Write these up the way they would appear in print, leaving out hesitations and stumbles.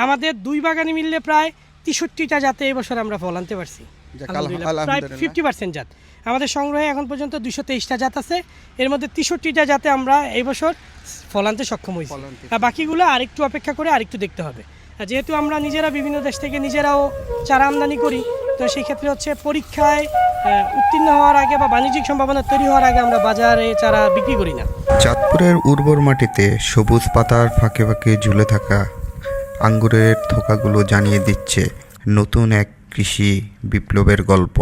আমাদের 2 বাগানে মিললে প্রায় 63টা জাতে এবছর আমরা ফল আনতে পারছি, প্রায় 50% জাত। আমাদের সংগ্রহে এখন পর্যন্ত 223টা জাত আছে, এর মধ্যে 63টা জাতে আমরা এই বছর ফল আনতে সক্ষম হয়েছি। আর বাকিগুলো আরেকটু অপেক্ষা করে আরেকটু দেখতে হবে। আর যেহেতু আমরা নিজেরা বিভিন্ন দেশ থেকে নিজেরাও চারা আমদানি করি, তো সেই ক্ষেত্রে হচ্ছে পরীক্ষায় উত্তীর্ণ হওয়ার আগে বা বাণিজ্যিক সম্ভাবনা তৈরি হওয়ার আগে আমরা বাজারে চারা বিক্রি করি না। চাঁদপুরের উর্বর মাটিতে সবুজ পাতার ফাঁকে ফাঁকে ঝুলে থাকা আঙ্গুরের থোকাগুলো জানিয়ে দিচ্ছে নতুন এক কৃষি বিপ্লবের গল্প।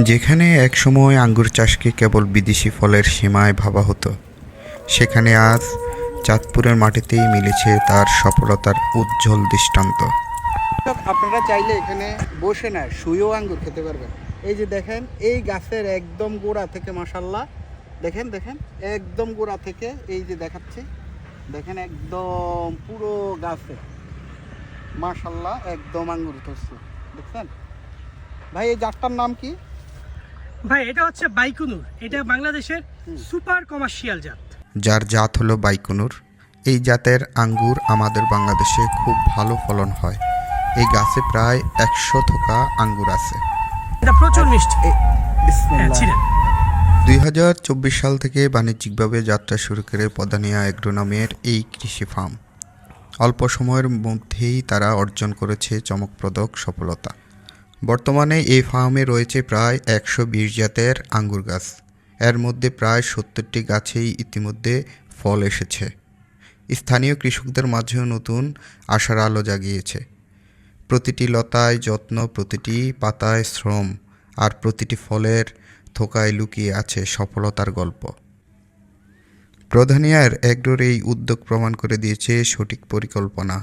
যেখানে একসময় আঙ্গুর চাষকে কেবল বিদেশি ফলের সীমায় ভাবা হতো, সেখানে আজ চাঁদপুরের মাটিতেই মিলেছে তার সফলতার উজ্জ্বল দৃষ্টান্ত। আপনারা চাইলে এখানে বসে না শুয়েও আঙ্গুর খেতে পারবেন। এই যে দেখেন, এই গাছের একদম গোড়া থেকে মাশাআল্লাহ দেখেন দেখেন একদম গোড়া থেকে এই যে দেখাচ্ছি, দেখেন একদম পুরো গাছে মাশাআল্লাহ একদম আঙ্গুর ধরছে, দেখছেন ভাই? এই জাতটার নাম কি ভাই? এটা হচ্ছে বাইকুনুর, এটা বাংলাদেশের সুপার কমার্শিয়াল জাত, যার জাত হলো বাইকুনুর। এই জাতের আঙ্গুর আমাদের বাংলাদেশে খুব ভালো ফলন হয়। এই গাছে প্রায় 100 থোকা আঙ্গুর আছে। এটা প্রচুর মিষ্টি। বিসমিল্লাহ। 2024 সাল থেকে বাণিজ্যিকভাবে যাত্রা শুরু করে পদানিয়া এগ্রো নামের এই কৃষি ফার্ম অল্প সময়ের মধ্যেই তারা অর্জন করেছে চমকপ্রদ সফলতা। বর্তমানে এই ফার্মে রয়েছে প্রায় 120 জাতের আঙ্গুর গাছ। এর মধ্যে প্রায় 70টি গাছেই ইতিমধ্যে ফল এসেছে। স্থানীয় কৃষকদের মাঝেও নতুন আশার আলো জাগিয়েছে। প্রতিটি লতায় যত্ন, প্রতিটি পাতায় শ্রম, আর প্রতিটি ফলের থোকায় লুকিয়ে আছে সফলতার গল্প। প্রধানিয়ার এগ্রোর এই উদ্যোগ প্রমাণ করে দিয়েছে সঠিক পরিকল্পনা,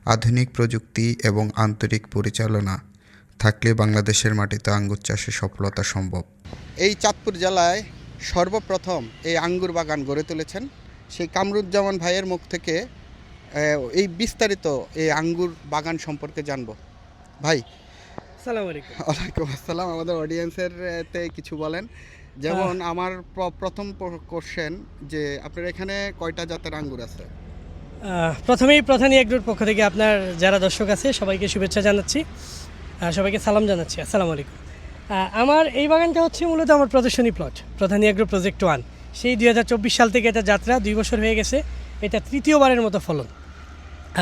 আধুনিক প্রযুক্তি এবং আন্তরিক পরিচালনা থাকলে বাংলাদেশের মাটিতে আঙ্গুর চাষে সফলতা সম্ভব। এই চাঁদপুর জেলায় সর্বপ্রথম এই আঙ্গুর বাগান গড়ে তুলেছেন সেই কামরুজ্জামান ভাইয়ের মুখ থেকে এই বিস্তারিত এই আঙ্গুর বাগান সম্পর্কে জানবো। ভাই আসসালামু আলাইকুম। ওয়ালাইকুম আসসালাম। আমাদের অডিয়েন্সের তে কিছু বলেন। যেমন আমার প্রথম কোশ্চেন যে আপনার এখানে কয়টা জাতের আঙ্গুর আছে? প্রথমেই প্রধানী এগ্রোর পক্ষ থেকে আপনার যারা দর্শক আছে সবাইকে শুভেচ্ছা জানাচ্ছি, সবাইকে সালাম জানাচ্ছি, আসসালামু আলাইকুম। আমার এই বাগানটা হচ্ছে মূলত আমার প্রদর্শনী প্লট, প্রধানী এগ্রো প্রজেক্ট 1। সেই 2024 সাল থেকে এটা যাত্রা, 2 বছর হয়ে গেছে। এটা তৃতীয়বারের মতো ফলন।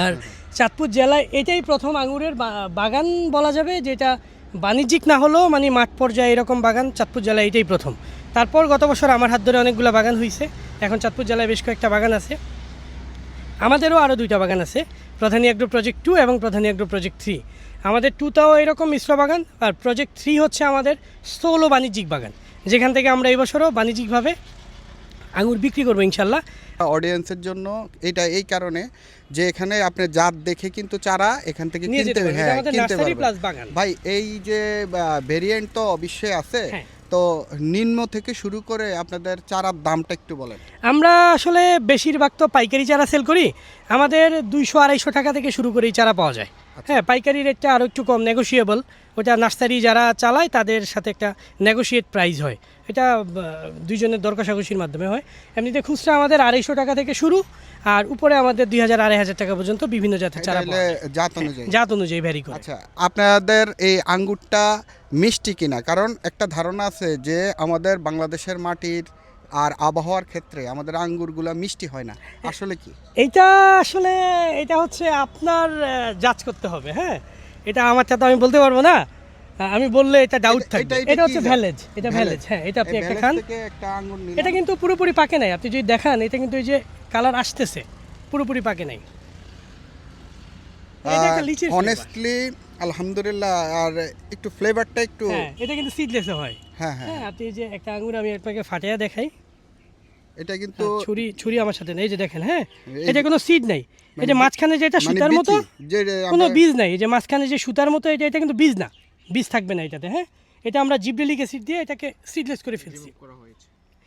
আর চাঁদপুর জেলায় এটাই প্রথম আঙুরের বাগান বলা যাবে, যেটা বাণিজ্যিক না হলেও মানে মাঠ পর্যায়ে এরকম বাগান চাঁদপুর জেলায় এটাই প্রথম। তারপর গত বছর আমার হাত ধরে অনেকগুলো বাগান হয়েছে। এখন চাঁদপুর জেলায় বেশ কয়েকটা বাগান আছে। আমাদেরও আরও 2টা বাগান আছে, প্রধানী এগ্রো প্রজেক্ট 2 এবং প্রধানী এগ্রো প্রজেক্ট 3। আমাদের 2টাও এরকম মিশ্র বাগান, আর প্রজেক্ট 3 হচ্ছে আমাদের স্থূল বাণিজ্যিক বাগান, যেখান থেকে আমরা এই বছরও বাণিজ্যিকভাবে আঙুর বিক্রি করবো ইনশাল্লাহ। অডিয়েন্সের জন্য এটা এই কারণে যে এখানে আপনি জাত দেখে কিন্তু চারা এখান থেকে কিনতে পারবেন। ভাই এই যে ভেরিয়েন্ট তো অবশ্যই আছে, তো নিম্ন থেকে শুরু করে আপনাদের চারার দামটা একটু বলেন। আমরা আসলে বেশিরভাগ তো পাইকারি চারা সেল করি। আমাদের 200-250 টাকা থেকে শুরু করে চারা পাওয়া যায়। হ্যাঁ, পাইকারি রেটটা আরও একটু কম, নেগোশিয়েবল। ওটা নার্সারি যারা চালায় তাদের সাথে একটা নেগোশিয়েট প্রাইস হয়, এটা দুইজনের দর কষাকষির মাধ্যমে হয়। এমনিতে খুচরা আমাদের 250 টাকা থেকে শুরু, আর উপরে আমাদের 2000-2500 টাকা পর্যন্ত বিভিন্ন জাতের চারা জাত অনুযায়ী ভ্যারি করে। আচ্ছা, আপনাদের এই আঙ্গুরটা মিষ্টি কিনা? কারণ একটা ধারণা আছে যে আমাদের বাংলাদেশের মাটির আর আবহাওয়ার ক্ষেত্রে আমাদের আঙ্গুরগুলো মিষ্টি হয় না, আসলে কি? এটা হচ্ছে আপনার জাজ করতে হবে। হ্যাঁ, এটা আমার সাথে আমি বলতে পারবো না, আমি বললে এটা ডাউট থাকবে। এটা হচ্ছে ভ্যালেজ, এটা ভ্যালেজ। হ্যাঁ, এটা আপনি একটা খান। এটা কিন্তু পুরোপুরি পাকে নাই, আপনি যদি দেখান এটা কিন্তু এই যে কালার আসতেছে, পুরোপুরি পাকে নাই। এটা একটা লিচির অনেস্টলি আলহামদুলিল্লাহ। আর একটু ফ্লেভারটা একটু, এটা কিন্তু সিডলেস হয়। হ্যাঁ হ্যাঁ, আপনি এই যে একটা আঙ্গুর আমি আপনাকে ফাটিয়ে দেখাই, এটা কিন্তু ছুরি আমার সাথে নেই, যে দেখেন। হ্যাঁ, এটা কোনো সিড নাই। এই যে মাঝখানে যেটা সুতার মতো, কোনো বীজ নাই। এই যে মাঝখানে যে সুতার মতো, এটা কিন্তু বীজ না, বীজ থাকবে না এটাতে। হ্যাঁ, এটা আমরা জিব্রেলিক অ্যাসিড দিয়ে এটাকে সিডলেস করে ফেলছি।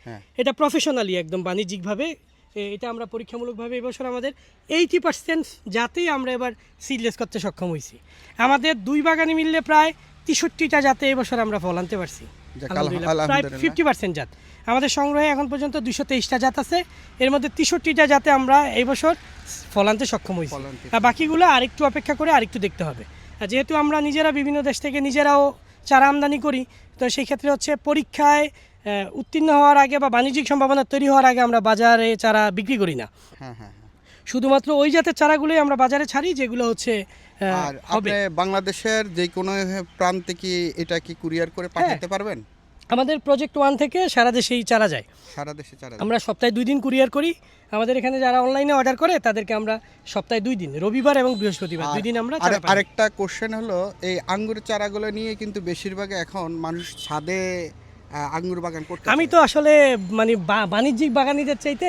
হ্যাঁ, এটা প্রফেশনালি একদম বাণিজ্যিকভাবে এটা আমরা পরীক্ষামূলকভাবে এবছর আমাদের 80% জাতেই আমরা এবার সিডলেস করতে সক্ষম হয়েছি। আমাদের 2 বাগানে মিললে প্রায় 63টা জাতে এবছর আমরা ফল আনতে পারছি। যাক, আলহামদুলিল্লাহ প্রায় আলহামদুলিল্লাহ। 50% জাত আমাদের সংগ্রহে এখন পর্যন্ত 223টা জাত আছে, এর মধ্যে 63টা জাতে আমরা এই বছর ফল আনতে সক্ষম হয়েছি। ফল আনতে আর বাকিগুলো আরেকটু অপেক্ষা করে আরেকটু দেখতে হবে। আর যেহেতু আমরা নিজেরা বিভিন্ন দেশ থেকে নিজেরাও চারা আমদানি করি, তো সেই ক্ষেত্রে হচ্ছে পরীক্ষায় উত্তীর্ণ হওয়ার আগে বা বাণিজ্যিক সম্ভাবনা তৈরি হওয়ার আগে আমরা বাজারে চারা বিক্রি করি না। হ্যাঁ হ্যাঁ হ্যাঁ। শুধুমাত্র ওই জাতের চারাগুলোই আমরা বাজারে ছাড়ি যেগুলো হচ্ছে আর হবে। আপনি বাংলাদেশের যে কোনো প্রান্তে কি এটা কি কুরিয়ার করে পাঠাতে পারবেন? আমাদের প্রজেক্ট 1 থেকে সারা দেশেই চারা যায়। সারা দেশে চারা আমরা সপ্তাহে 2 দিন কুরিয়ার করি। আমাদের এখানে যারা অনলাইনে অর্ডার করে তাদেরকে আমরা সপ্তাহে 2 দিন, রবিবার এবং বৃহস্পতিবার 2 দিন আমরা চারা পাঠাই। আরেকটা কোশ্চেন হলো, এই আঙ্গুরের চারাগুলো নিয়ে কিন্তু বেশিরভাগ এখন মানুষ ছাদে আঙ্গুর বাগান করতে আমি তো আসলে মানে বাণিজ্যিক বাগানীদের চাইতে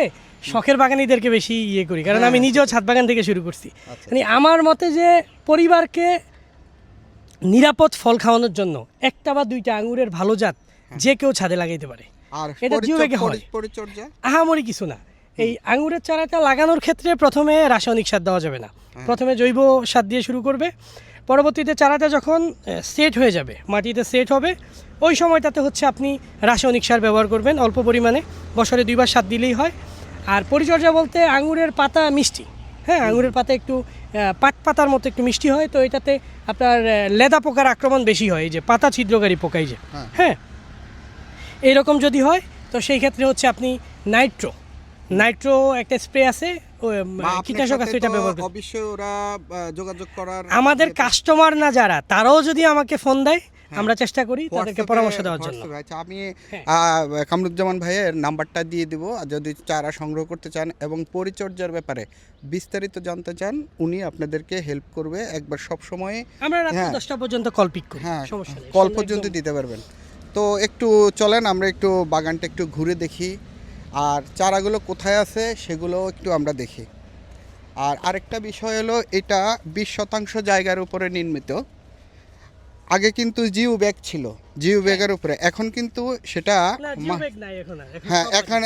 শখের বাগানীদেরকে বেশি ইয়ে করি, কারণ আমি নিজেও ছাদ বাগান থেকে শুরু করছি। মানে আমার মতে যে পরিবারকে নিরাপদ ফল খাওয়ানোর জন্য একটা বা দুইটা আঙ্গুরের ভালো জাত যে কেউ ছাদে লাগাইতে পারে। আর এটা জিওব্যাগে হয়। পরিচর্যা আহামরি কিছু না। এই আঙ্গুরের চারাটা লাগানোর ক্ষেত্রে প্রথমে রাসায়নিক সার দেওয়া যাবে না, প্রথমে জৈব সার দিয়ে শুরু করবে। পরবর্তীতে চারাটা যখন সেট হয়ে যাবে, মাটিতে সেট হবে, ওই সময়টাতে হচ্ছে আপনি রাসায়নিক সার ব্যবহার করবেন অল্প পরিমাণে, বছরে 2 বার সার দিলেই হয়। আর পরিচর্যা বলতে আঙ্গুরের পাতা মিষ্টি, হ্যাঁ আঙ্গুরের পাতা একটু পাট পাতার মতো একটু মিষ্টি হয়, তো এটাতে আপনার লেদা পোকার আক্রমণ বেশি হয়, এই যে পাতা ছিদ্রকারী পোকাই যে, হ্যাঁ এইরকম যদি হয় তো সেই ক্ষেত্রে হচ্ছে আপনি নাইট্রো একটা স্প্রে আছে, কীটনাশক আছে, এটা ব্যবহার করতে। অবশ্যই ওরা যোগাযোগ করার আমাদের কাস্টমার না যারা, তারাও যদি আমাকে ফোন দেয় আমরা চেষ্টা করি তাদেরকে পরামর্শ দেওয়ার জন্য। আচ্ছা, আমি কামরুজ্জামান ভাইয়ের নাম্বারটা দিয়ে দিব, আর যদি চারা সংগ্রহ করতে চান এবং পরিচর্যার ব্যাপারে বিস্তারিত জানতে চান, উনি আপনাদেরকে হেল্প করবে একবার সব সময়। আমরা রাত 10টা পর্যন্ত কল পিক করি, হ্যাঁ, সমস্যা নেই, কল পর্যন্ত দিতে পারবেন। তো একটু চলেন আমরা একটু বাগানটা একটু ঘুরে দেখি, আর চারাগুলো কোথায় আছে সেগুলো একটু আমরা দেখি। আর আরেকটা বিষয় হলো, এটা 20% জায়গার উপরে নির্মিত। আগে কিন্তু জিও ব্যাগ ছিল, জিও ব্যাগের উপরে, এখন কিন্তু সেটা না, জিওব্যাগ নাই এখন আর, হ্যাঁ সব এখন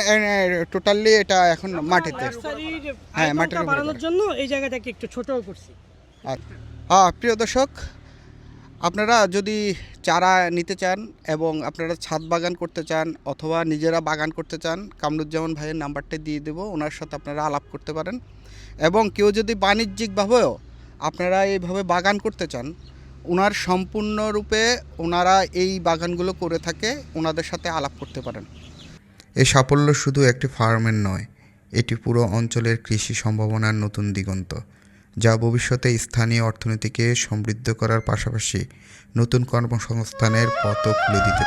টোটালি এটা এখন মাটিতে। নার্সারির হ্যাঁ, আয়তনটা মাটির উপরে বাড়ানোর জন্য এই জায়গাটাকে একটু ছোটও করছি। আর প্রিয় দর্শক, আপনারা যদি চারা নিতে চান এবং আপনারা ছাদ বাগান করতে চান অথবা নিজেরা বাগান করতে চান, কামরুজ্জামান ভাইয়ের নাম্বারটা দিয়ে দেবো, ওনার সাথে আপনারা আলাপ করতে পারেন। এবং কেউ যদি বাণিজ্যিকভাবেও আপনারা এইভাবে বাগান করতে চান, ওনার সম্পূর্ণরূপে ওনারা এই বাগানগুলো করে থাকে, ওনাদের সাথে আলাপ করতে পারেন। এই সাফল্য শুধু একটি ফার্মের নয়, এটি পুরো অঞ্চলের কৃষি সম্ভাবনার নতুন দিগন্ত, যা ভবিষ্যতে স্থানীয় অর্থনীতিকে সমৃদ্ধ করার পাশাপাশি নতুন কর্মসংস্থানের পথও খুলে দিতে